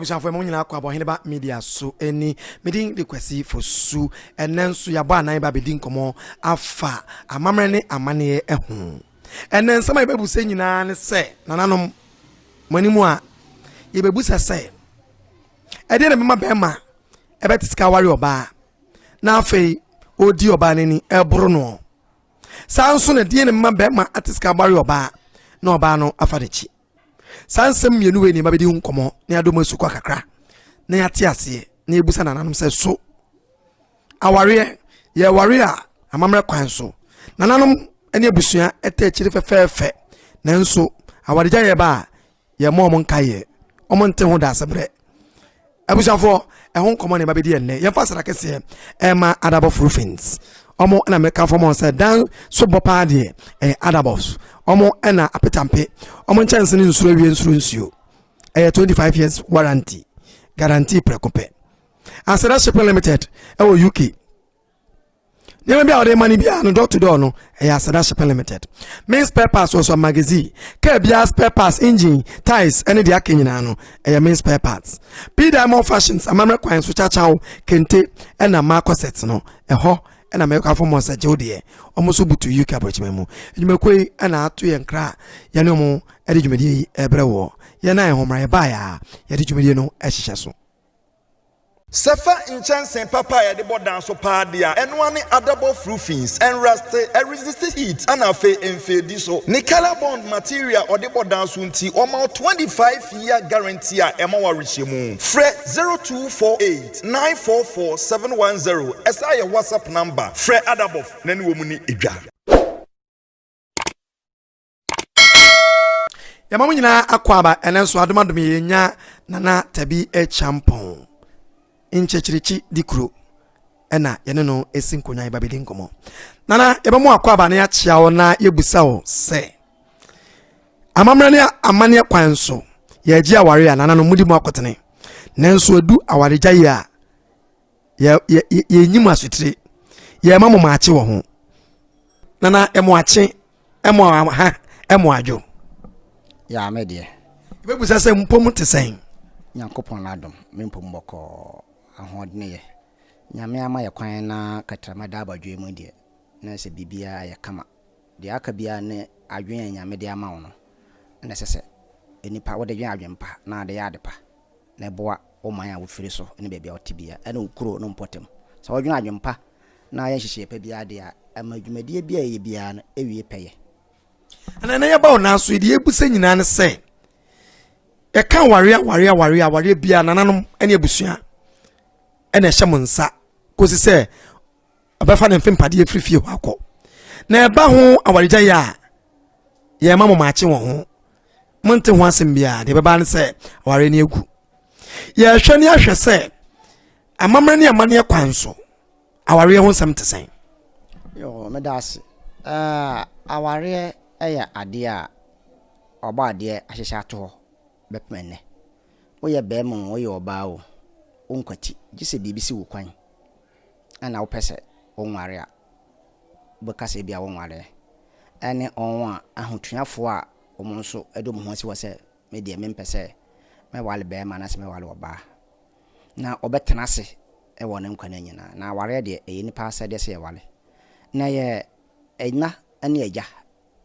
Abushanfo mo nyina akwa Oheneba Media so eni medin request for su enenso yaba nan ba bedin komo afa amamre ne amane ehu enen sama ibebu se nyina ne se nananom manimu a yebebu se ede ne mema bema ebetiska wari oba na afei odi oba nani eburu no sanso ne de ne mema bema atiska wari oba na oba no afadechi sansem mienu we ni mabedi nkomo ne adom asukwa kakra na yate ase na ebusa nananom se so aware ye ware a amamre kwan so nananom ene abusua eta chiri fefefe nanso awareja ye ba ye mo nkaye omonte ho da asebre abusafo ehon nkomo ne mabedi enne ye fasara kese ema adabof roofings omo na meka for mo say dan so bopa de adabos omo na apetampe omo chance ni nsuro wie nsuro nsuo 25 years warranty guarantee prekope Asada Shipping Limited UK Never be out money be no door to door no Asada Shipping Limited main spare parts also magazine Kebia spare parts engine ties any the akenyina no main spare parts P Diamond Fashions amamre kwan so chachaw kente na marco sets no ho na meka for mo sa jewde omoso butu UK abrochimemu edwumakoi na ato ye nkra ye no mo edwumadi ebrewo ye na ehomra ye ba ya ye edwumadi no ehihye so Sefa inchansen papa ya de bodan so padia enwane adabo roofings and rusty resist heat and afe enfedi so ni color bond material or de bodan so nti omo 25-year guarantee a ema warishemu fre 0248 944 710 esa your WhatsApp number fre adabo nani wo mu ni edwa ya mamu nyina akwaba enenso adomadom yenya nana tabi champon Nkyekyerekyihene dikro ena yene no esinkonya ibabedi nkomo nana yebemu akwaba na ya chiawo na yebusa wo se amamre ne amane kwan so ye agi aware a nana no mudi mu akotene nanso adu awaregya ye nyim asutire ye mamu maache wo ho nana emu ache emu adwo ya medie ibebusa se mpom tesen Nyankopon adom mempom boko ahodne ye nyame ama ye kwan na katramada abadwe mu de na se bibia ye kama de aka bia ne adwen nyame de ama wo no na sese enipa wo de dwen adwen pa na de ya de pa na boa o man a wo firi so ne bebia o tibia ene ukuro no mpotem so wo dwen adwen pa na ye hihye pa bia de a amadwumadi bia ye bia na ewie peye ana ye ba wo na so de ebusa nyina ne se e kan ware bia nananom ene abusua ene hyem nsa kosi se abafa ne mfempade efrifie ho akọ na eba ho awaregya ya ye mamu maache wo ho monte ho asem bia de beba ne se aware ne egu ye hwe ne ahwe se amamre ne amane kwan so aware ho nsem tesen yo medase aware eya ade a oba ade ahyehya to bepmene oye bemu oye oba o onkwati gise bibisi wo kwan ana wo pese onware a bekase bia wonware ene onwa ahotuafo a omonso edom ho asi wose media mempese me wale bema na se me wale oba na obetena se e wona nkwana nyina na aware de nipa asa de se ye wale na ye ena ane agya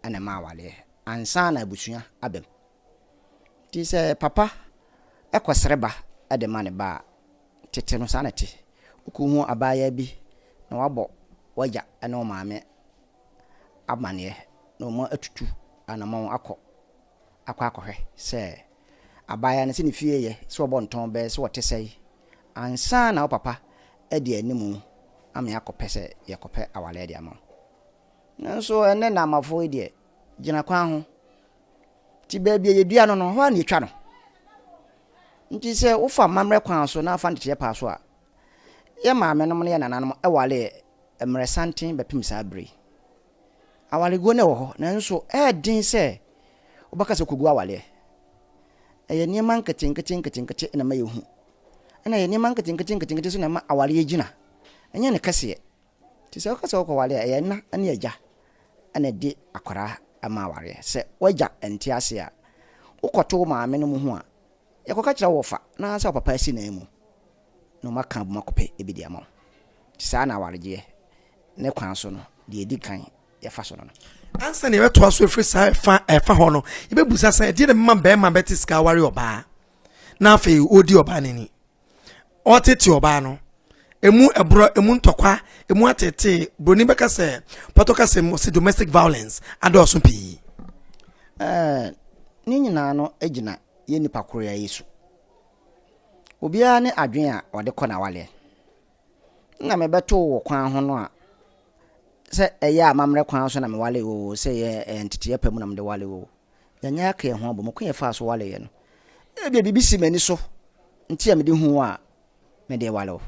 ana ma wale ansa na abusua abem ti se papa ekosreba ade mane ba tete no sanete ukuhu abaya bi na wabo waja ene o maame amane no mo atutu anama akọ se abaya ne se ne fie ye se obo nton be se wote sei ansa na papa ade animu ame akopese ye kope awale ade ama nanso ene na amafo ide gina kwan ho ti baby ye dua no no ho ani twa no nti se wo fa mamre kwan so na fa nte pa so a ye maame no ne nananom ewale emre santen bepim sa bre awale go ne wo ho nanso din se obaka se kogu awale eye niema nkete na ma yehu na ye niema nkete so na ma awale ye gina enye ne kase ti se okase okowale eye na ane agya ana di akwara ama aware se waja enti ase a ukoto maame no mu ho a yakoka kira wo fa na sa papa si na emu no maka bu makope ebi dia ma sa na awaregye ne kwan so no de edi kan ya fa so no ansa ne beto aso efri sa fa ho no ibebusa san de mma be ma betiska aware oba na afi odi oba nini otete oba no emu ebro emu ntokwa emu atete broni beka se potoka se domestic violence adoso pi ni nyina no agina ye nipa koro ya Yesu obia ne adwen a ode kɔ na wale na me beto wo kwan ho no a se eya amamre kwan so na me wale o se ye entete yapam na me de wale o yanya ka ye ho abɔ mko ye fa so wale ye no bia bibisi mani so ntia me de hu a me de wale o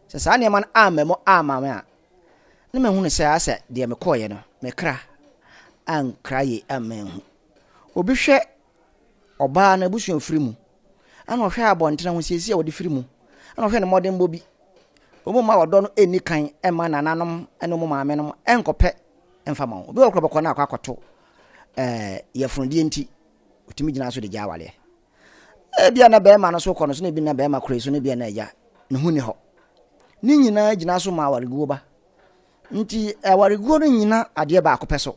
se sa ne man amamo amame a ne me hu ne se ase de me kɔ ye no me kra an kraye amen obi hwɛ oba na busu ofiri mu ana hwɛ abɔntena ho siesie wode firi mu ana hwɛ ne modern bobi omo ma wodɔ no eni kan ema nananom ene mo maame no enkɔpɛ emfa ma obi okɔ bɛkɔ na akɔto yɛfrondie nti otimi gina so de gya wale bia na bɛma no so kɔ no so na bi na bɛma kure so na bia na agya ne hu ni hɔ ni nyina gina so ma awareguo ba nti awareguo no nyina ade ba akɔpɛ so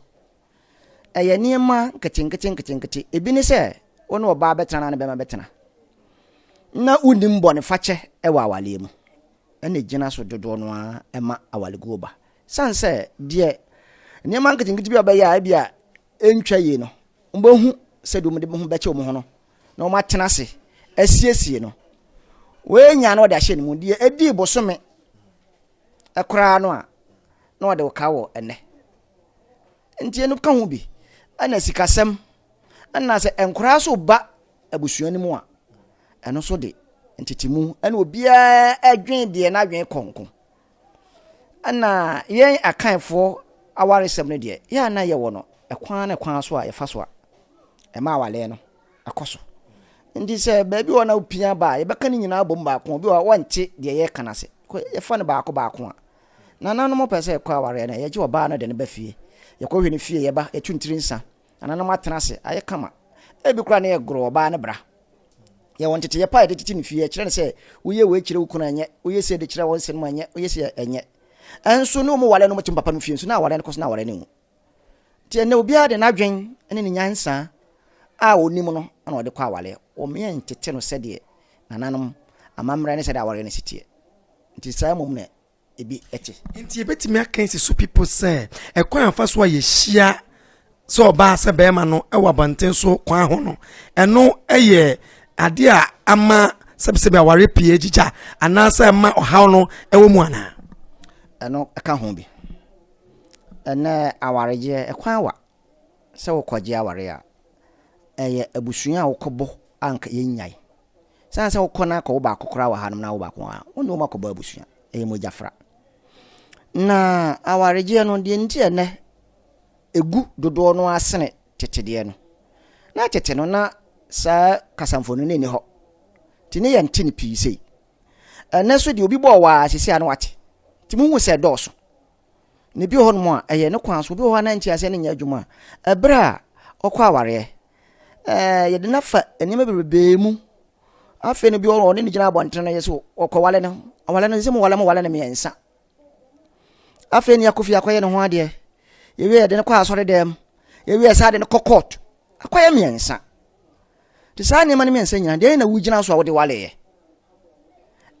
ɛyɛ niema nkete ebi ne sɛ wono oba betena na bɛma betena na unim bɔ ne fakyɛ ɛwɔ awale mu ene gina so dodo no a ema awaleguo ba sanse de niema nkete bi obɛyɛ a bia entwa yi no mbohu sɛ dum de ho bɛkyɛ wo ho no na wo matena se asiesie no we nya no de ahye ne mu de edi bosome ekora no a na wo de ka wo ene nti enu ka ho bi ana sikasɛm ana sɛ enkora so ba abusuani mu a eno so de ntitimu ana obia adwen de na adwen konko ana yen akanfo awaresɛm no de ya na ye wo no ekwan so a ye fa so a ema awale no akoso ndi sɛ baabi wona opia ba ye bɛka ni nyina bom ba ko bi wa wonte de ye kana se ye fa ne ba ko a nananom mo pese kwa aware na ye gye oba no de ne ba fie ye ko hwe ne fie ye ba etuntiri nsa nananom atena se aye kama ebi kura na ye gro oba ne bra ye wontete ye pa de titi ne fie kire ne se uye we kire ukuna anye uye se de kire won se no anye uye se enye enso no mo wale no mo tim papa no fie nso na aware ne koso na aware ne mu tie ne obi ade na adwen ene ne nyansa a onim no ana ode kwa awale o me ntete no se de nananom amamra ne se de aware ne sitie nti sai mom ne ebi ete nti ebetimi akansi so people say ekwan afa so ye hia so ba se be ma no ewa banten so kwan ho no eno eye ade a ama sebsebe aware pie gicha anasa ma ohaw no ewo mu ana eno aka ho bi ene awareje ekwan wa se wo kwaje aware a eye abusua a wokobo anka yenyai sanse wo kona ka wo ba kokora wa hanum na wo ba ko a wonu ma kobo abusua eye mo jafra na awareje no de nti ene egu dodo no asene tetede no na tete no na sa kasamfo no ne ho tini ye ntini pii sei ene so de obi bo wa sisi anu wate ti mu hu se doso ne bi ho no mo a eye ne kwan so bi ho na nti ase ne nya adwuma ebra okwa aware ye de nafa enima bebe mu afi ne bi ho ne gina abontre na yeso okwa wale no zemu wale ne miensa afi ne yakofi akoye ne ho ade ye we de ne kwa asore dem ye we sa de ne kokot akoye miensa ti sa ne ma ne miensa nyina de na wugina so a wo de wale ye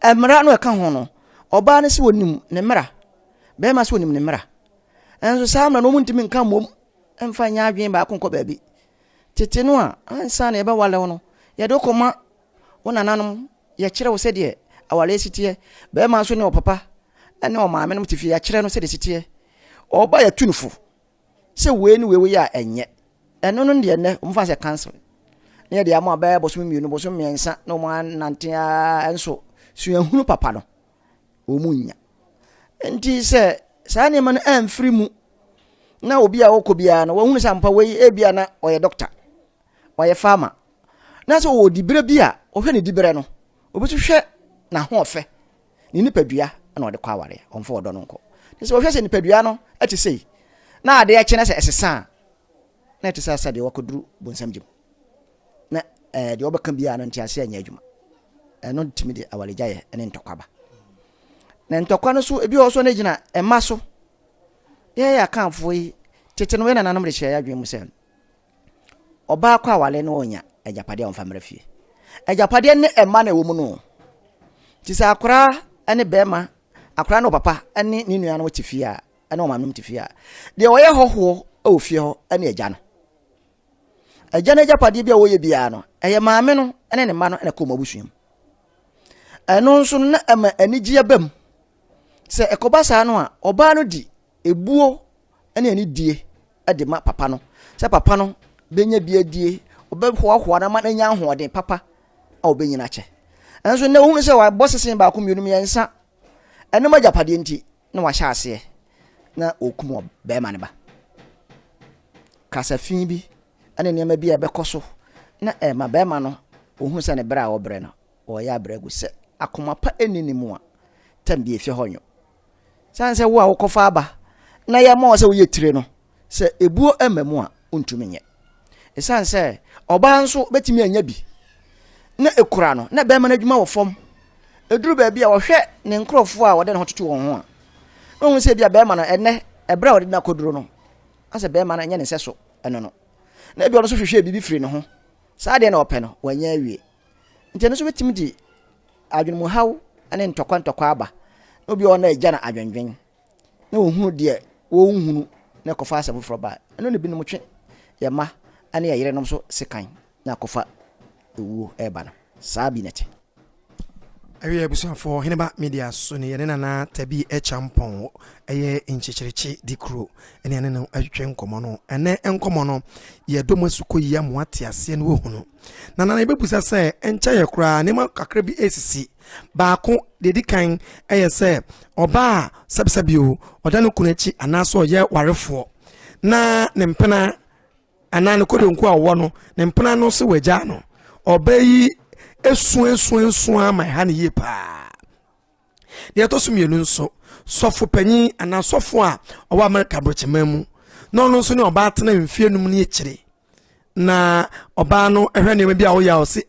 emra no eka ho no oba ne se wonim ne mra be ma se wonim ne mra enso sa amra no muntimi nka mom emfa nya adwen ba akonkɔ baabi tete no a ansa na ye ba wale no ye de koma wona nanom ye kire wo se de awale sitie be ma so ne opapa ene o maame no tifi ya kire no se de sitie oba ya tunufo se we ni we ya enye eno no de ne umfa se cancel ne de ama ba bosom mienu bosom miensa no mo nantia enso suahunu papa no o munya enti se sa ne man amfiri mu na obi a wokobia no wahunu sampa we ebia na oye doctor oye farmer na so wo dibere bia ohwe ne dibere no obetu hwe na ho ofe ni nipadua na ode kwa aware onfo odo no nko se ohwe se nipadua no ati sei na ade ya kye na se esesa na ati sa de wakoduru bonsam jim na de obeka bia no ntiase anya adwuma eno timi de awalejaye ene ntokwaba na ntokwa no so ebi o so na gina ema so ye ya kanfo yi tete no we na nanom de hye ya adwen mu se oba kwa awale no onya ajapade on famre fie ajapade ne ema na ewo mu no ti sa akora ene bema akora no papa ene ni nua no tifie a ene o manum tifie a de o ye hoho o fie ho ene agya no agya na ajapade bia wo ye bia no eye maame no ene ne ma no ene ko mabusuam eno nso na ema anigye bam se ekobasa no a oba no di ebuo ene ani die ade ma papa no se papa no benya bia die obehwa na ma nya ahoden papa a obenyina che enso na hu se wa bosesen ba akomienu yensa ene ma japade nti na wa hya ase na okumo be ma ne ba kasafin bi ene nema bi ebekoso na ma be ma no ohun se ne bra a obre no o ya bragu se akoma pa eninimu a tambie fie honyo sanse wo a wokofa aba na ye ma o se wo ye tire no se ebuo emamu a ontumi nye sanse oba nso betimi anya bi na ekura no na be ma na adwuma wo fom eduru ba bia wo hwe ne nkrofo a wode ne hototo won ho a ohun se bia be ma no enne ebra wode na koduro no ase be ma na nya ne seso eno no na bia ono so hwehwe bibi firi ne ho saa de na ope no wanya awie nti no so betimi di adwumu haw ane ntokwa aba obi ona agya na adwenwen na ohunu de wo nhunu na kofa asefo fro ba eno ne bi no mtwe ye ma ane ye yere nom so sekan na kofa ewu eba no saa bi nete awie abusuafo Oheneba Media so ne yene na tabi echampon eye Nkyekyerekyi dikro ene ene no atwe nkomo no ene enkomo no ye domasuko yi amoate ase ne wo hunu na na ebebusa se encha ye kura ne ma kakra bi esisi baako de dikan eye se oba sabsabio odano kunachi anaso ye warefo na ne mpena anane kodonku awo no ne mpena no se wagya no obayi esu ama ha ne yepa de to sumienu nso sofo panyi ana sofo a owa America brochemamu no no nso ne oba atena mfie num ne ekire na oba no ehwe ne bia wo ya o se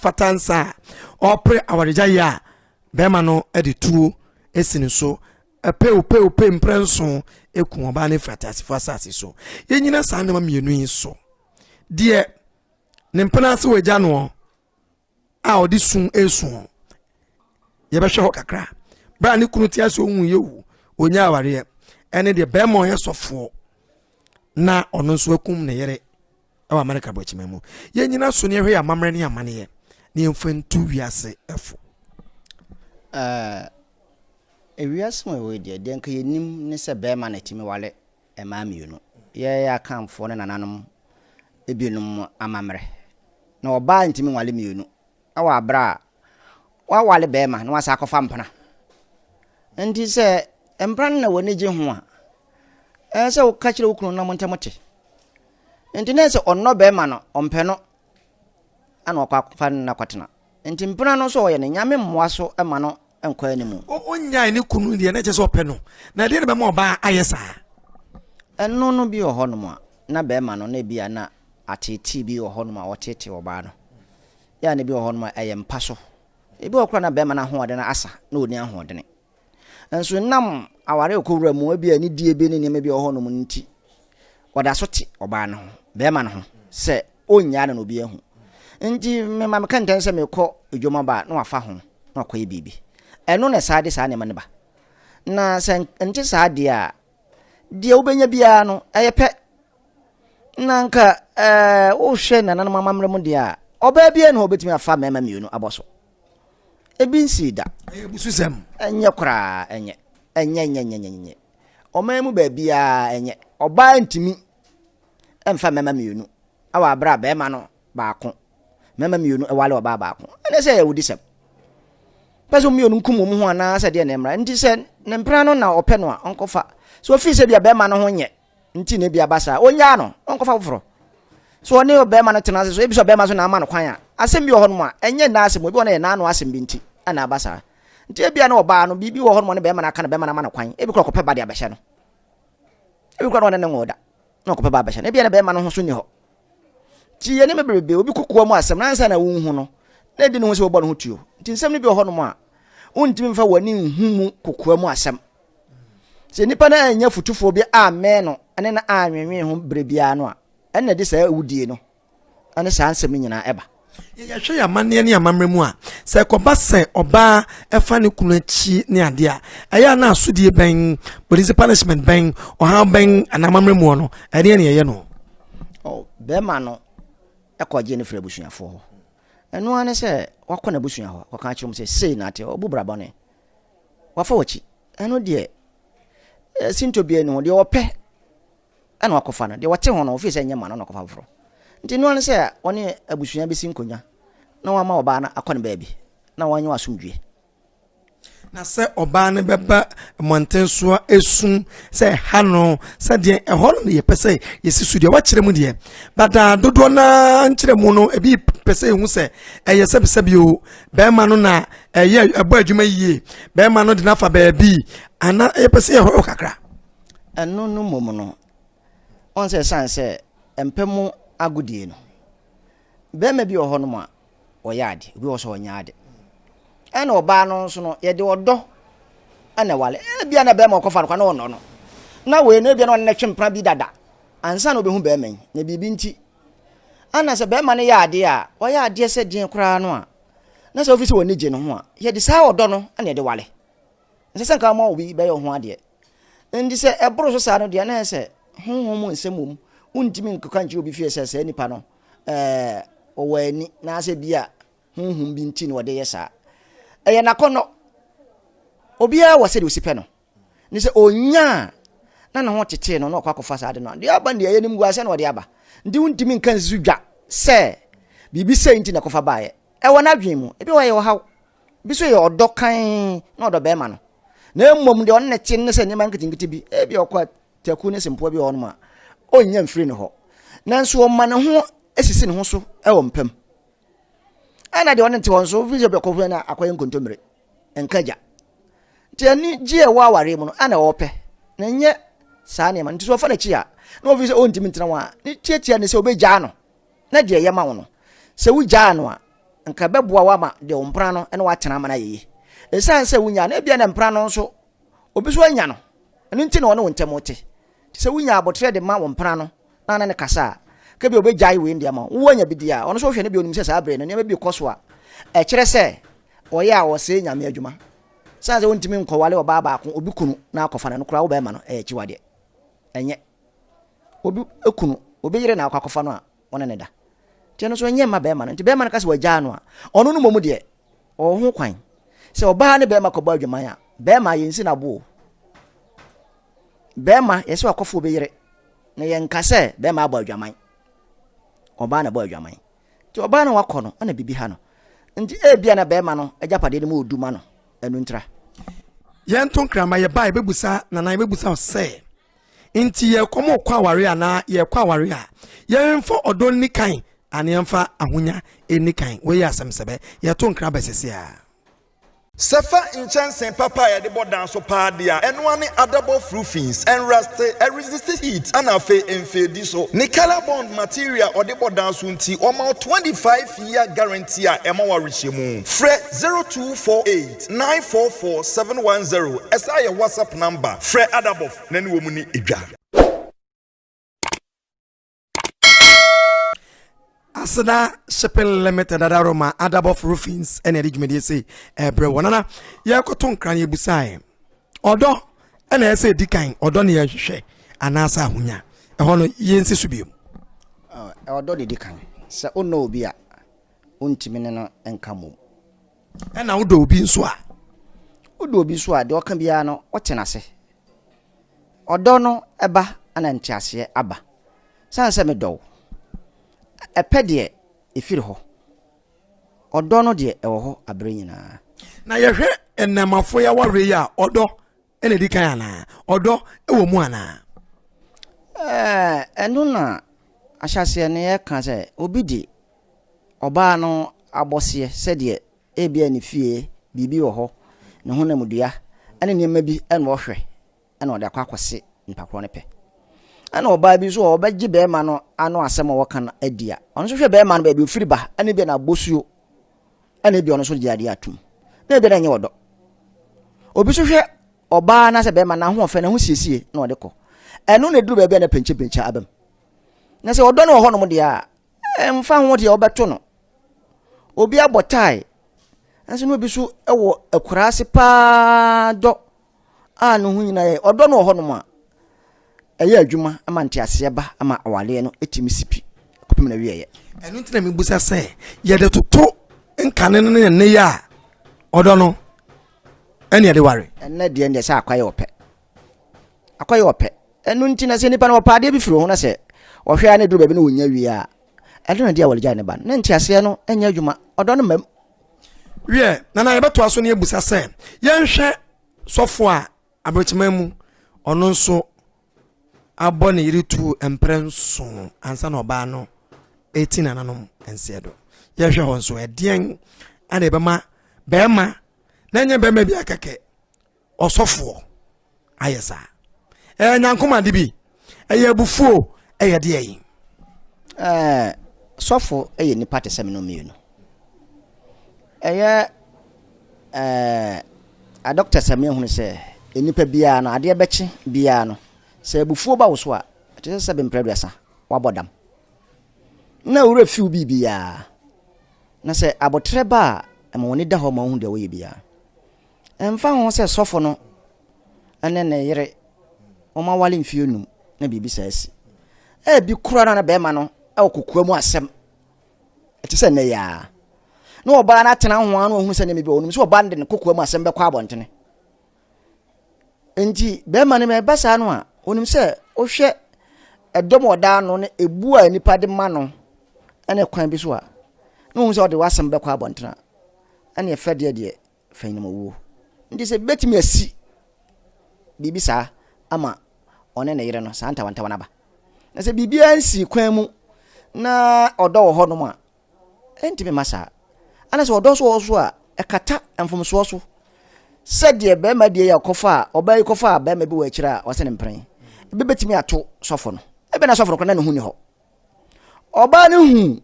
fatansa opre awareja ya bema no edituo esini so pe mprenso eku oba ne fratasi fasasi so yenyina sa ne ma mienu yin so de ne mpena se wagya no a odi sun esun ye behwe ho kakra bra ne kunu ti aso ohun yewu onya aware ene de be mo ye sofo na ono nso akum ne yere awa America bochimemu ye nyina so ne hwe ya mamre ne amane ye ne mfantu wiase efo ewiase mo we de nka yenim ne se be ma na timi wale e ma mienu ye ya kanfo ne nananom ebienum amamre na oba ntimi wale mienu awa abra wa wale be ma na wasa akofa mpana ndi se empran na woni je ho a se wo ka kire wo kunu na montemote ndi na se onno be ma no ompe no ana okwa akofa na kwatena ndi mpana no so wo ye ne nyame mmoa so e ma no enkwa animu onya ni kunu de na je so ope no na de be ma oba ayesa enno no bi ho no ma na be ma no na bia na ateti bi ho no ma wotete oba no ya ne bi ho no ma eyempa so ebi okra na be ma na ho ode na asa na oni aho ode ne enso nam aware okowura mu abi ani die bi ne ne bi ho no mu nti oda so te oba no be ma no ho se onya na no bi ahu nti me ma kan tan se me kɔ edwoma ba na wafa ho na kɔ bibi eno ne saade saa ne ma ne ba na se nti saade a die obenya bia no eyepe na nka wo hwe na nan mamamre mu dia oba bia na obetumi afa mema mienu aboso ebi nsida ebususem enye kra enye o mu ba bia enye oba ntimi emfa mema mienu awa bra be ma no baako mema mienu wale oba baako ene se yewudi sem peso mienu nkumu mu ho ana se de na emra nti se ne mpra no na ope no a onkofa so fi se bia be ma no ho nye nti ne bia basa onya no onkofa foforo so oni obe ma no tena so ebi so be ma so na ama no kwan a asem bi ho no ma enye na asem obi ona ye na no asem bi nti ana basa nti ebia na oba no bibi wo ho no ne be ma na aka na be ma na ama no kwan ebi kro kope ba de abehye no ebi kro no ne ngoda na kope ba abehye no ebia na be ma no ho so ni ho ti ye ne mebrebe obi kokoa mu asem na ansa na wonhu no na di ne ho se wo bɔ ne ho tuo nti nsɛm ne bi ho no mu a wontimi mfa wani nhu mu kokoa mu asem se nipa na anya futufo bi amen no ene na anwenwe ho brebia no a ene de saa awudie no ane saa nsɛm nyina eba ya hwe ya manne ne amamre mu a sɛ kɔba sɛ ɔba ɛfa ne kunu akyi ne ade a ɛyɛ na asodie bɛn police punishment bɛn ɔha bɛn anamamre mu no ɛne ne yɛ no bɛma no ɛkɔgye ne frɛ busuafo hɔ ɛno ane sɛ wakɔ na busua hɔ kɔka kyerɛ mu sɛ sei na ate ɔbu brabɔne wafa wachi ɛno deɛ sinto bia ne ho deɛ wɔpɛ ɛna wakɔfa no deɛ wɔte ho no ofi sɛ nyɛ ma no na kɔfa foro nti no ane sɛ ɔne abusua bi sinkonya na wama ɔbaa na akɔ ne baabi na wanyɛ wasomdwe na sɛ ɔbaa ne bɛba mmɔnten so esum sɛ ha no sɛ deɛ ɛhɔ no yɛpɛ sɛ yɛsi so deɛ wakyerɛ mu deɛ bada dodoɔ na nkyerɛ mu no ebi pɛ sɛ ehu sɛ ɛyɛ sɛbisɛbi o bɛrima no na ɛyɛ ɛbɔ adwuma yie bɛrima no de nafa baabi ana yɛpɛ sɛ yɛhɔ kakra ɛno no mom no ɔn sɛ san sɛ mpɛmu agudie no bɛrima bi wɔ hɔ no mu a ɔyɛ ade obi wɔ sɛ ɔnyɛ ade ɛna ɔbaa no nso no yɛde ɔdɔ ɛna wale bia na bɛrima ɔkɔfa no kwa na ɔnɔ no na wei na bia na ɔne twempra bi dada ansa na obehu bɛrima yi na biribi nti ana sɛ bɛrima no yɛ ade a ɔyɛ ade sɛ deɛ koraa no a na sɛ ofisi wɔ ne gye no ho a yɛde saa ɔdɔ no ɛna yɛde wale nsɛ sɛ nka ma obi bɛyɛ ho adeɛ ndi sɛ ɛboro so saa no deɛ na sɛ honhom nsɛm mom wontimi nkeka nkyɛ obi fie sɛ sɛ nipa no ɔwɔ ani na sɛ bia honhom bi nti na wɔde yɛ saa ɛyɛ nakɔnɔ obiara wɔ sɛ de osipɛ no ne sɛ onya na ne ho tete no na ɔkɔ akɔfa saa de no deɛ aba deɛ ɛyɛ nim guase na ɔde aba ndi wontimi nka nsisu dwa sɛ biribi sɛ nti na kɔfa baeɛ ɛwɔ n'adwen mu ebi wɔ yɛ ɔhaw bi so yɛ ɔdɔ kan na ɔdɔ bɛrima no na mmom deɛ ɔno ne te ne sɛ nneɛma nketenkete bi ebi ɔkɔ taku ne sempoa bi wɔ no ma ɔnya mfiri ne hɔ nanso ɔma ne ho esisi ne ho so ɛwɔ mpam ana de ɔne te wɔn so video bɛ kɔfɔ na akɔyɛ nkontomire nkagya te ani gye ɛwɔ aware mu no ana ɔpɛ na nyɛ saa nneɛma nti so ɔfa n'akyi a na ɔfi sɛ ɔntimi ntena wɔn a ne tietia ne sɛ ɔbɛgyaa no na deɛ yɛ ma wo no sɛ wogyaa no a nka bɛboa wa ma deɛ ɔmpra no ɛna watena ama na yɛyɛ ɛsan sɛ wonya na bia na mpra no nso obi so anya no ɛno nti na ɔne wo ntɛm wote sɛ wonya abotrɛ de ma wo mpra no na ne kasa kebi obegyae we ndia ma wo anya bidi a ono so hwe ne bi onim sɛ saa bre no ne bi kɔso a ɛkyerɛ sɛ ɔyɛ a wɔsɛ nyame adwuma sanze wontimi nkɔwale ɔbaa baako obi kunu na akɔfa no kora wo bɛma no ɛyɛ kiwade ɛnyɛ obi ekunu obi yere na akɔfa no a wɔne ne da tie no so ɛnyɛ ma bɛma no nti bɛma no kase wagyaa no a ɔno no momu de ɔho kwan sɛ ɔbaa ne bɛma kɔbɔ adwuma a bɛma yɛnsi na bo bɛma yɛsɛ akɔfo obi yere na yɛnka sɛ bɛma abɔ adwuma ọba na boy adwaman ti ọba na wakọ no na bibi ha no nti ebia na bema no ajapade ne mu oduma no enu ntra ye nton krama ye bai bebusa na na bebusa se nti ye komo kwa aware ana ye kwa aware a ye mfo odo ni kan ane mfa ahonya eni kan we ya asemsebe ye ton kra besese a Sefa inchansen papa ya de bodan so padia enwa ne adable fruitings and rusty resist heat and afe enfedi so ni color bond material or de bodan so nti oma 25-year guarantee a ema wa rehemu fre 0248 944 710 esa your WhatsApp number fre adable na ni wo mu ni edwa Asada Shipping Limited adaroma adable roofings and edjumedi say bre wonana ye koton kran ye busae odo na ese dikan odo ne ye hwehwe anasa ahonya eho no ye nsi so biom odo de dikan se ono obi a ontimi ne no enka mom na wodo obi nso a wodo obi so a de oka bia no otenase odo no eba ana ntiase aba sanse me do epede efiri ho odo no de ewo ho abre nyina na yehwe enamafo ya ware ya odo ene dikan ana odo ewo mu ana enu na ahyase ne ye kan se obi di oba no abose se de ebia ne fie bibi wo ho ne ho namudua ene niam bi ene wo hwe ene ode akwa akose nipakro ne pe ana oba bi so obegye be ma no ano asem wo kan adia ono so hwe be ma no ba bi ofiri ba ana bi na bosuo ana bi ono so gye ade atum na bi na nye wodo obi so hwe oba na se be ma na ho ofe na ho siesie na ode ko eno na duru ba bi na penche abam na se odo na ho no mo dia emfa ho dia obeto no obi abotai anso no bi so ewo akurase pa do no hu nyina ye odo no ho no ma eye adwuma ama ntiase ba ama awale no etimi sipi kopem na wiye enu ntina mi busa se ye de toto nkane no ne ya odo no ene de ware enne de ende se akwaye ope enu ntina se nipa no paade bi firo ho na se ohwe ane duru ba bi na wonya wiye a ede na dia wale ja ne ba na ntiase no enya adwuma odo no mam wie na ye beto aso ne busa se ye nhwe sofo a abrochimam ono nso abone yiritu emprenso ansa no ba no 18 ananom ensiedo ye hwe ho nso edien ade bema bema na nye bema bi akeke osofo ayesa nyankoma de bi eye bufuo eye de yi sofo eye ni party seminar mienu eye a doctor seminar hu se enipa bia no ade bechi bia no se bufuo ba wo so a te se be mpreduasa wabodam na wura fiu bibia na se abotre ba ma woni da ho ma hu de wo ye bia emfa ho se sofo no ene ne yire o ma wale mfie num na bibi sa asi bi kura na be ma no kokua mu asem ete se ne ya na oba na tena ho anu hu se ne bibi onum se oba nde ne kokua mu asem be kwa abontene enti be ma ne me basa no a onum se o hwe edom oda no ne ebu a nipa de ma no ene kwan bi so a no hu se o de wasem be kwa abontena ene efede de fanyi mo wo ndi se betimi asi bibi sa ama one ne yire no sa ntawantawa na ba na se bibi ansi kwan mu na odo wo ho no ma enti me masa ana se odo so so a ekata emfom so se de be ma de ya kofa obai kofa be ma bi wa kira o se ne mpran be betimi ato sofo no ebe na sofo no na hu ni ho oba ne hu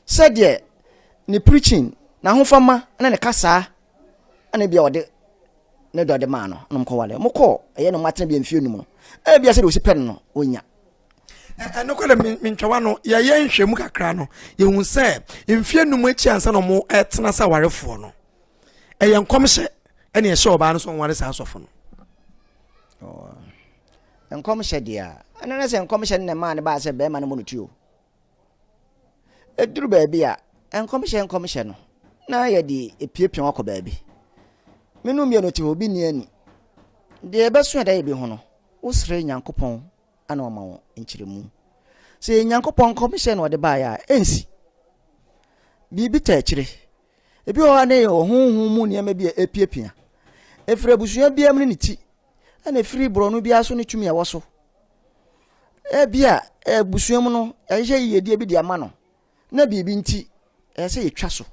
se de ni preaching na ho fama na ne kasa ana bia ode ne do de ma no no mko wale mko eye no matena bia mfie num no e bia se de o si pen no onya no kwale mintwa no ye nhwemu kakra no ye hu se mfie num achi ansa no mo etena sa warefo no eye nkomhye ene ye hye oba no so ware sa asofo no nkomhye dia anana se nkomhye ne ma ne ba se be ma no mo tuo eduru ba bia nkomhye no na ye di epiepia wako ba bi menu mie no ti obi ni ani de beso da ye bi ho no usre nyankopon ana o ma wo nkyiremu se nyankopon komhye no de ba ya ensi bibi ta kyire ebi o ane o hunhun mu ne ma bi epiepia efre busua bia mu ni ti ana free bro no bia so ne tumi a wo so bia busua mu no ye yedi bi dia ma no na bibi nti se ye twa so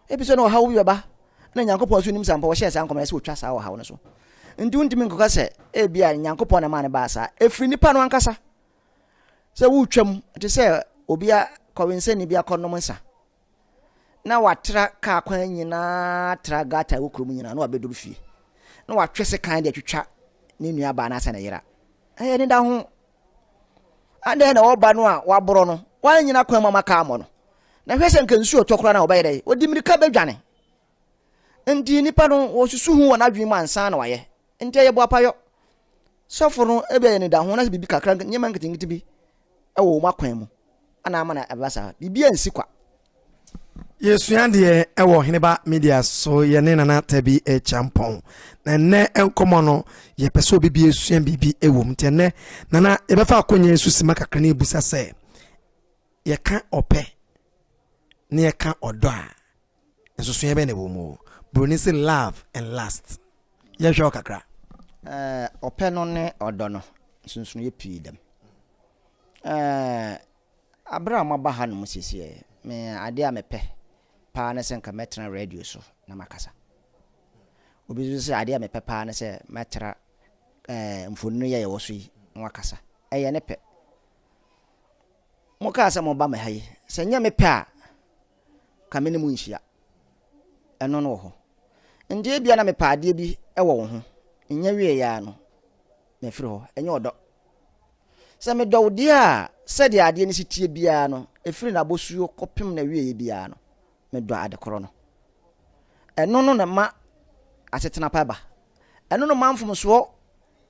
ebi so no hawo bi ba na nyankopon so nim sampa wo hye sa nkomna se wo twa sa wo hawo no so ndi undimi nkoka se bia nyankopon na ma ne ba sa efri nipa no ankasa se wo twam te se obia kọwense ni bia konom nsa na watra ka kwan nyina tra gata wo krom nyina na wabeduru fie na watwese kan de twetwa ne nua ba na asa na yira ni da ho ande na wo ba no a waboro no wan nyina kwan mama ka amo no na hwese nka nsuo tokora na obaye dai odimirika badwane ndi nipa no wo susu hu wona dwen mansa na waye nti ye bo apayo sofo no ebe ni da ho na bibi kakra nyema nkitingiti bi ewo makwan mu ana ama na abasa bibi ansi kwa Yesu ande ewo Oheneba Media so ye ne nana tabi champon na ne enkomo no ye pese obi bi esuan bibi ewo mtene nana e befa akonye Yesu sima kakra na ebusa se ye ka ope ne ye ka odo a enso so ye be ne wo mu broni say love and last ye hwe kakra ope no ne odo no sunsun ye pii dem Abraham ba ha no musiesie me ade a mepe pa na se nka metra radio so na makasa obi so se ade a mepe pa na se metra mfonu ye wo so yi na wakasa ɛyɛ ne pɛ mo ka sɛ mo ba me ha yi sɛ nya me pɛ a ka me ne mu nhia ɛno no wɔ hɔ ndie bia na me pa ade bi ɛwɔ wo ho nya wie ya no me firi hɔ ɛnyɛ ɔdɔ sɛ me dɔ wode a sɛ de ade ne sitie bia no ɛfiri na bosuo kɔpem na wie bia no me dɔ ade korɔ no ɛno no na ma asetena pa ba ɛno no ma mfom so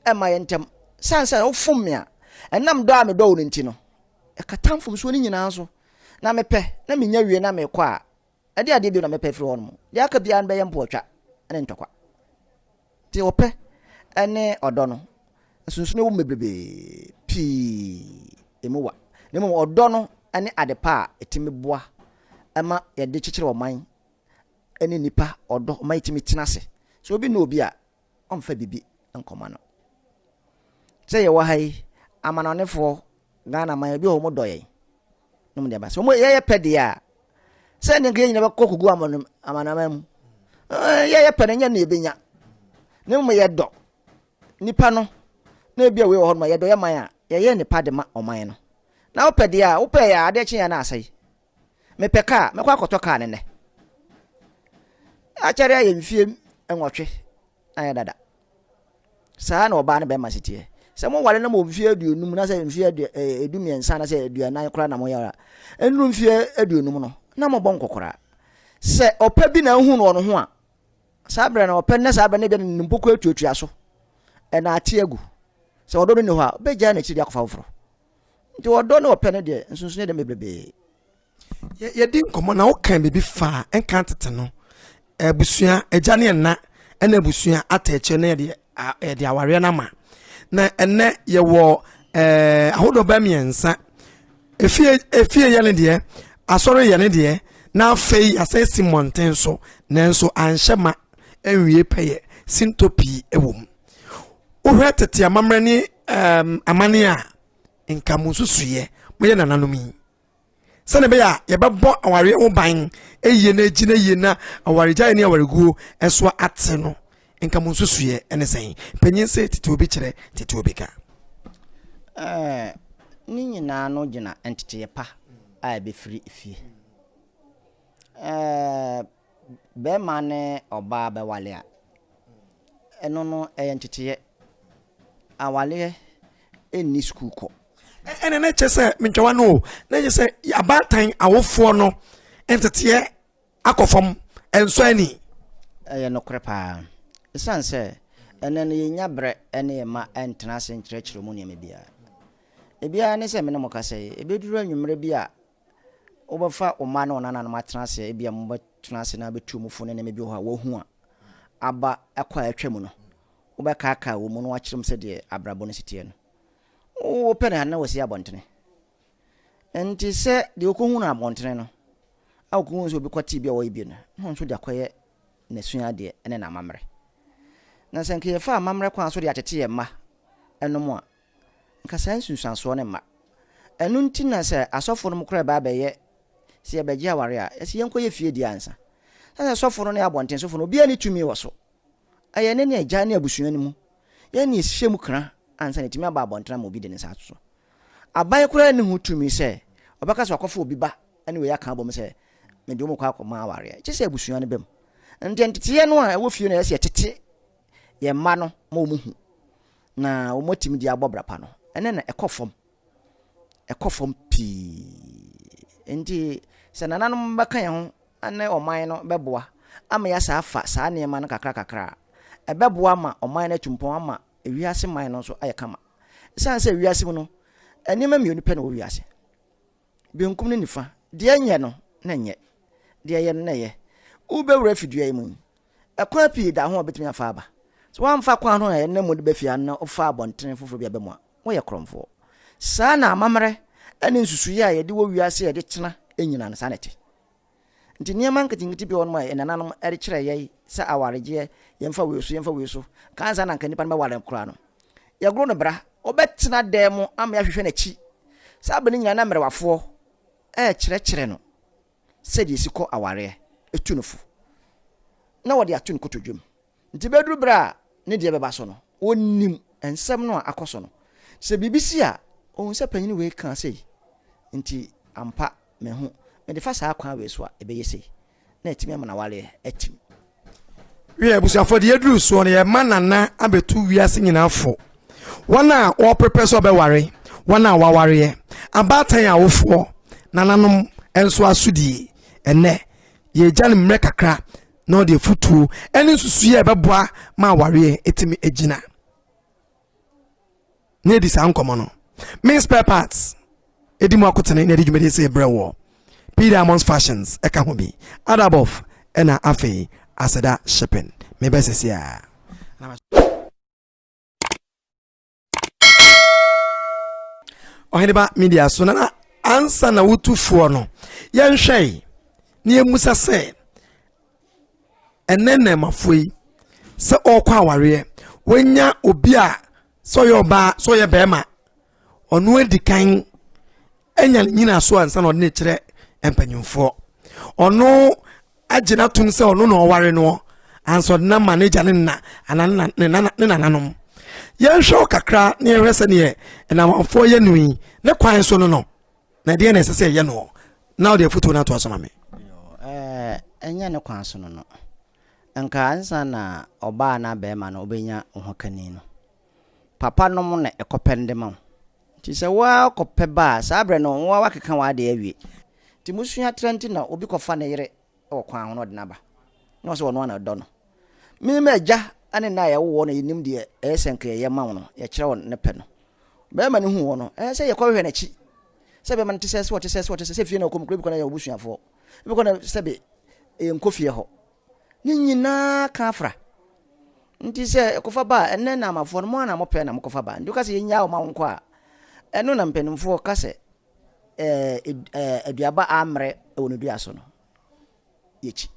ɛma yɛ ntɛm sansa wo fom me a ɛnam dɔ a me dɔ wo nti no ɛkata mfom so ni nyinaa so na mepɛ na menya wie na mekɔ a ɛde ade bi na mepɛ firi hɔ no de aka bia no bɛyɛ mpɔtwa ɛne ntɔkwa te wɔpɛ ɛne ɔdɔ no sunsun wo mebrebe pii emuwa ne mo ɔdɔ no ɛne adepa a etimi boa ɛma yɛde kyekyere ɔman ɛne nipa ɔdɔ ɔman etimi tenase so obi na obi a ɔmfa bibi nkɔma no sɛ yɛ wɔ ha yi amanɔnefoɔ Ghana man bi ɔmo dɔ yɛ no mo de ba so mo yɛ pɛ de a sɛ ne nge nyina bɛ kokugu amanama mu yɛ pɛ ne nya na ebenya ne mo yɛ dɔ nipa no na bia we wɔ hɔ ma yɛ dɔ yɛ man a yɛ nipa de ma ɔman no na wo pɛ de a wo pɛ ya ade kye ya na asai me pɛ ka me kwa akɔtɔ ka ne ne a kyere ayɛ mfie enwɔtwe ayɛ dada saa na ɔba ne bɛ ma sitie sɛ mo wale na mo mfie aduonum na sɛ mfie edumiensa na sɛ aduanan kora na mo yara enu mfie aduonum no na mo bɔ nkɔkora sɛ ɔpɛ bi na hu no ɔno ho a saa bere na ɔpɛ na saa bere ne bi ne mpoko atuatua so ɛna ate agu sɛ ɔdɔ no ne hɔ a bɛgya na kyiri akɔfa woforo nti ɔdɔ ne ɔpɛ ne deɛ nsunsun ne de mebrebe yɛdi nkɔmmɔ na wokan bibi fa ɛnka tete no abusua agya ne ɛna ɛna abusua atɛkyɛ na yɛde awareɛ no ama na ɛnɛ yɛwɔ ahodoɔ ba mmiɛnsa efie yɛ ne deɛ asɔre yɛ ne deɛ na afei asɛ si mmɔnten so nanso anhyɛ ma ɛnwie pɛyɛ sinto pii ɛwɔ mu wohwɛ tete amammerɛ ne amane a nka mo susuyɛ moyɛ nananom yi sɛne bɛyɛ a yɛbɛbɔ awareɛ ho ban ɛyie na agyina yie na awaregyae ne awareguo ɛso ate no nka mo susuyɛ ɛne sɛn panyin sɛ tete obi kyerɛ tete obi ka ne nyinaa no gyina nteteyɛ pa a ɛbɛfiri fie bɛma ne ɔbaa bɛwale a ɛno no ɛyɛ nteteyɛ awale enni school kɔ ɛne ne kyɛ sɛ mentwawa no na kyɛ sɛ abatan awofoɔ no nteteɛ akɔfam ɛnso ani ɛyɛ nokore paa ɛsiane sɛ ɛnɛ no yɛnya berɛ ɛne yɛma ɛntena ase nkyerɛkyerɛ mu nneɛma biara ebiara ne sɛ mene mo ka sɛ ɛbɛduru anwummerɛ bi a wobɛfa ɔma ne ɔnananom atena ase ebia mobɛtena ase na bɛtu mu fo ne nneɛma bi wɔ hɔ a wahu a aba ɛkɔ a atwa mu no wobɛkaaka wɔ mu no wakyerɛm sɛ deɛ abrabɔ no siteɛ no wopɛ ne hana wɔsi abɔntene nti sɛ deɛ wokɔhu no abɔntene no a wokɔhu sɛ obi kɔte bi a wɔyɛ bi no na nso de akɔyɛ n'asua adeɛ ɛne n'amammerɛ na sɛ nka yɛfa amammerɛ kwan so de atete yɛ mma ɛnom a nka saa nsunsuansoɔ ne mma ɛno nti na sɛ asɔfo no mokora bɛyɛ sɛ yɛbɛgye aware a ɛsɛ yɛnkɔyɛ fie di ansa sɛ sɔfo no ne abɔnten sɔfo no obiara ne tumi wɔ so ɛyɛ ne ne agya ne abusua no mu yɛne ɛhyɛ mu kra ansa ne tumi aba abɔntena ma obi de ne nsa so aban koraa ne ho tumi sɛ ɔbɛka sɛ ɔkɔfo obi ba ɛne wei aka abɔm sɛ mede wo mu kɔ akɔma aware kyɛ sɛ abusua no bɛm nteteɛ no a ɛwɔ fie no yɛsɛ yɛtete yɛ mma no ma ɔmu hu na wɔmɔtumi de abɔ brapa no ɛne na ɛkɔ fam pii nti sɛ nananom bɛka yɛn ho ane ɔman no bɛboa ama yɛ saa fa saa nneɛma no kakra ɛbɛboa ama ɔman no atumpɔn ama ewiase man no nso ayɛ kama ɛsiane sɛ ewiase mu no nneɛma mmienu pɛ na wɔ wiase benkum ne nifa deɛ nyɛ no na nyɛ deɛ yɛ no na yɛ wobɛwura fidua yi mu ɛkwan pii da ho a bɛtumi afa aba so wamfa kwan ho a ɛnna mu de bɛfia no ɔfa abɔntene foforɔ bi abɛmu a woyɛ krɔmfoɔ saa na amammerɛ ɛne nsusuyi a yɛde wɔ wiase yɛde tena ɛnyina no saa nete nti nneɛma nketenkete bi wɔ no ma ɛnananom ɛde kyerɛ yɛi sɛ awaregyeɛ yɛmfa wei so kansa na nka nipa no bɛware koraa no yɛgoro no bra ɔbɛtena dan mu ama yɛahwehwɛ n'akyi saa bɛ no nyina na mmerɛwafoɔ ɛkyerɛkyerɛ no sɛdeɛ si kɔ awareɛ ɛtu no fo na wɔde ato no kotodwam nti bɛduru bra ne deɛ bɛba so no ɔnim nsɛm no a akɔ so no sɛ biribi si a on se panyin we kan sei nti ampa me ho me de fa saa kwan we so a ebe yesi na etimi ama na wale etim we abusuafo de yeduru so no ye manana abetu wiase nyinafo wana o prepare so be ware wana wa ware abatan awofo nananom enso asudie ene ye gyan mre kakra na de futu eni susu ye beboa ma ware etimi egina ne di san komo no min spare parts edi mo akotene na di dwumede se brewo Peter Amons Fashions eka ho bi Adabof ena afei aseda shipping me besesia Oheneba Media so na ansa na Otumfuo no yenhwei ne emusa se enene mafoi se okwa aware wonya obi a so yoba so ye bema onu edikan enya nyina so ansa na odne kire empanyumfo onu agina tum se onu no ware no anso na manager ne na anana ne nananom yensho kakra ne ehwese ne na mafo ye nui ne kwan so no na de na sese ye no now the photo na to asoma me enya ne kwan so no nka ansa na oba na bema na obenya ohokani no papa no mo na ekopende ma ti se wa kope ba sabre no wa wakeka wa de awie ti musua trenti na obi kofa na yere o kwan ho no de naba no so no na do no mi meja ane na ye wo no yinim de esenka ye ma no ye kire won ne pe no bema ne hu wo no se ye kwahwe na chi se bema nti se se fie na okomkro bi ko na ye obusuafo bi ko na se be enkofie ho nyina ka afra nti se kofa ba enne na amafo no mo na mo pe na mo kofa ba ndu ka se nya o ma nko a eno na mpenimfo ka se aduaba amre wonu dua so no yechi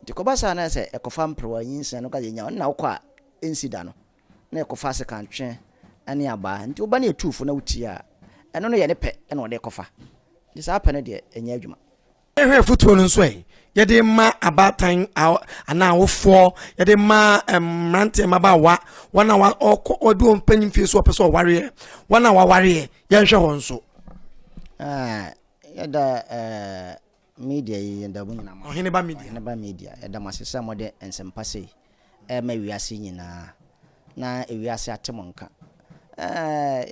nti ko ba sa na se ekofa mpro anyinsa no ka ye nya na wo kwa ensida no na ekofa se kantwe ane aba nti oba na etufo na wuti a eno no ye ne pe eno de kofa nti sa pe ne de enya adwuma ehwe futuo no nso yede ma abatan ana awofo yede ma mrante mabawa wana wa odu ompanyin fie so opeso ware wana wa ware yenhwe ho nso yada media yenda bunyina ma Oheneba Media yada masesa mode ensempase ma wiase nyina na ewiase atemonka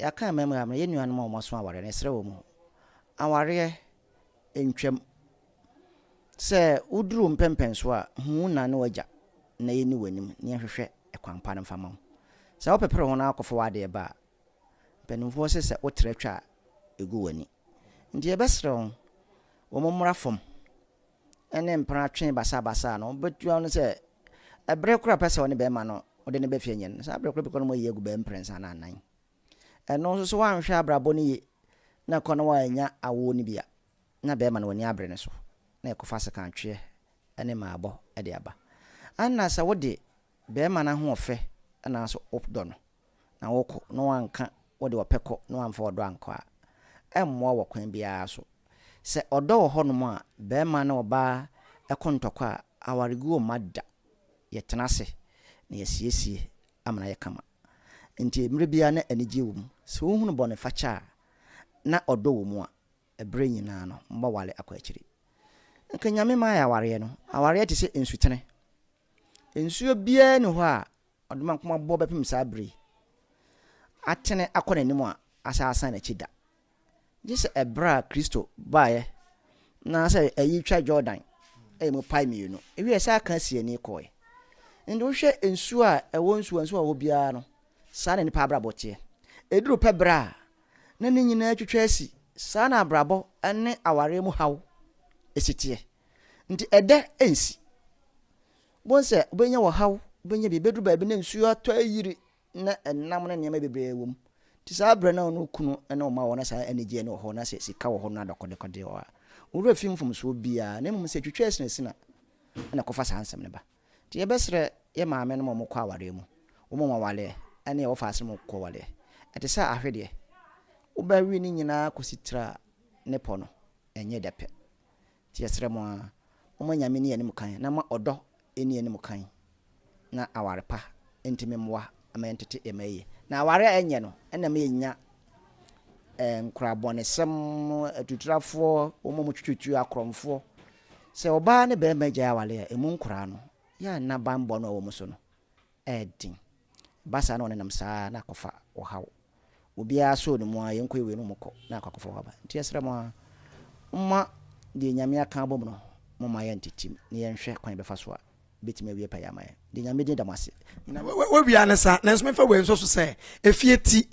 yaka memra ye nuanu ma omaso aware na sere wo mu aware entwem se uduru mpempenso a hu na na waja na ye ni wanim ne hwehwe ekwanpa no fama se wo pepere ho na akofo wade ba penimfo se wotretwa egu wani ndi ebesre wo momra fom ene mpra twen basa no betua no se ebre kura pese woni be ma no ode ne be fie nyen se ebre kura be kono mo ye egu be mprensa na anan eno so wan hwe abrabo ne ye na kono wa anya awo ni bia na be ma no wani abre ne so na ekofa se kantwe ene ma abo ede aba anna sa wode be ma na ho ofe na so opdo no na woko no wanka wode opeko no amfa odo anko a emmo wo kwan bia so se odo wo hono mo a be ma na oba ekontoko a awaregu o mada yetenase na yesiesie amana yekama nti emre bia na anije wo mu se wo hunu bone facha na odo wo mu a ebre nyina no mba wale akwachiri nka nyame ma ya aware no aware te se ensutene ensuo bia ne ho a odoma koma bo bepem sa abre atene akona nimu a asasa na chida jise ebra Kristo bae na se ayi twa Jordan mo pai mi no ewie sa aka sie ni koe ndo hwe ensuo a ewo nsuo a wo bia no sa na nipa abra botie eduru pebra na ne nyina atwetwa asi sa na abrabo ene aware mu haw esitie nti ede ensi bonse obenya wo haw obenya bi beduru ba bi na nsuo ato ayiri na enam na niam bebre wom ti sa abra na no kunu ene o ma wona sa energy ene ho na se sika wo ho na dokode wa owura fimfum so bia na mum se twetwa asina sina na kofa sa ansem ne ba ti ye besre ye maame no mo kwa aware mu wo mo wale ene ye wo fa asem ko wale ete sa ahwede wo ba wi ni nyina kositra ne pono enye depe ti yesre mo o nyame ne anim kan na ma odo eni anim kan na aware pa entime mwa ama entete emaye na aware enye no ena me nya nkrabɔnesɛm atuturafo omo twitwitu akromfo sɛ oba ne be magya awale a emu nkra no ya na bambɔ no wo muso no edin basa no nenam saa na kofa ohaw obia so no mu a yenko ewe no mukɔ na akɔkɔfa waba nti esra mu ma de nyame aka bom no mo ma yentitim ne yenhwɛ kwan befa so a betime wie pa yama de nyame din damase na we bia ne sa na nso mefa we nso so sɛ efieti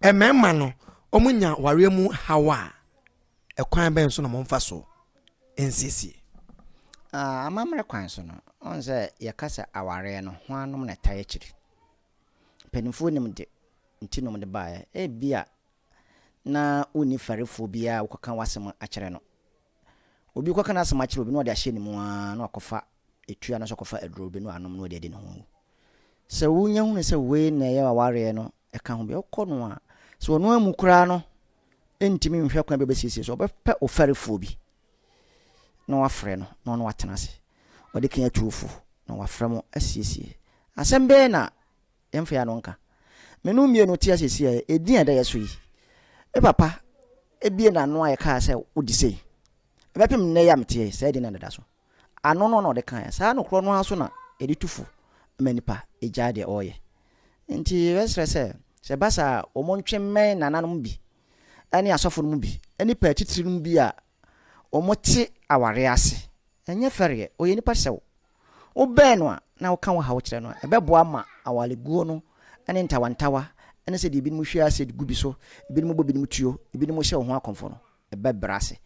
emema no omunya ware mu hawa ekwan ben so no momfa so ensiesie amamre kwan so no on sɛ yakasa aware no ho anom na taye kyiri penifo nim de ntinom de baa bia na uni farefo bia wokan wasem akyere no obi kokan asem akyere obi no de ahye ni mu na akofa etua na so kofa aduro bi no anom no de no ho sɛ wonya hu sɛ we na ye aware no ɛka ho bi okɔ no a so no amu kura no entimi nhwɛ kwan bebesiesie so obɛpɛ ofarefo bi na wafrɛ no na no watena se ɔde kan atwofo na wafrɛ mo asiesie asɛm be na yɛmfa ya no nka menu mie no tia siesie edin ada yeso yi papa ebie na no ayɛ ka sɛ wodi sei ebɛpem ne yam tie sɛ edin na dada so ano no no de kan saa no kro no aso na edi tufu manipa egya de ɔyɛ nti wesrɛ sɛ basa omontwemmen nananom bi ani asɔfo no bi ani pa titiri no bi a omote aware ase enye fɛre oyɛ nipa sɛw wo bɛn no a na wo kan wo ha wo kyerɛ no ɛbɛboa ma awale guo no ani ntawantawa ɛne sɛ de bi mu hwia sɛ de gubi so bi mu bobi mu tuo bi mu hyɛ wo ho akɔmfo no ɛbɛbra ase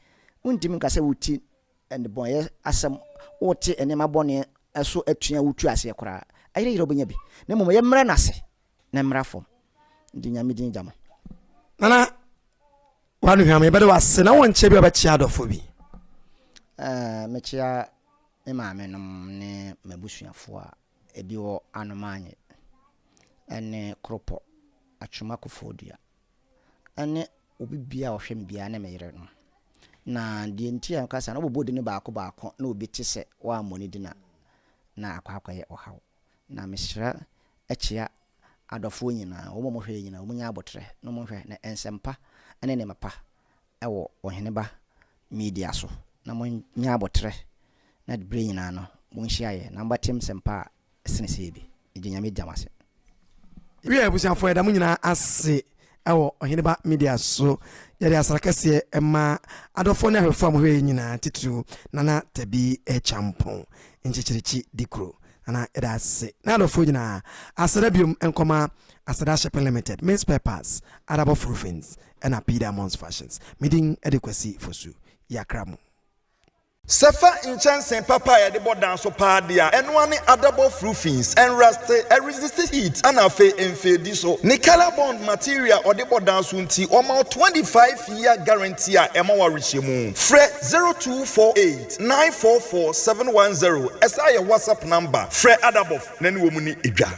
wontimi nka sɛ wuti and boy asɛm wote enema bɔne ɛso atua wutu ase kora ayire yire obonya bi na mmom yɛ mmra nase na mmra fom ndi nyame din jama nana wanu hwame bɛde wase na wonche bi obɛkyia adɔfo bi mechia me maame nom ne mabusuafo a ebi wo anomanye ene kropo atwuma kofodua ene obi bia ohwɛ me bia na me yire no na die ntia nka sa na obobodi ne baako na obi te sɛ wa amoni di na akwaye ohaw na mesra akyia adɔfo nyina wo mo hwɛ nyina wo nya abotre no mo hwɛ na ensempa ene ne mapa ɛwɔ Oheneba Media so na mo nya abotre na de bre nyina no mo nhyiaye na mbatem sempa senese bi eginyame jamase wi abusiafo da mo nyina ase ɛwɔ Oheneba Media so yɛde asrakase ɛma adɔfo na hwɛfo mo hwɛ nyina titru nana tabi champon Nkyekyerekyihene dikro ana yɛde ase na adɔfo nyina asra biom enkoma asada shipping limited main spare parts adabo roofings and Diamonds fashions meeting adequacy for su yakramo Sefa inchansen papa ya de bodan so pa dia eno ne adabo roofings and rust resist heat and afa enfedi so ni color bond material or de bodan so nti o ma 25-year guarantee a ema wa rehemu fre 0248 944 710 esa ya WhatsApp number fre adabo na ne wo mu ni edwa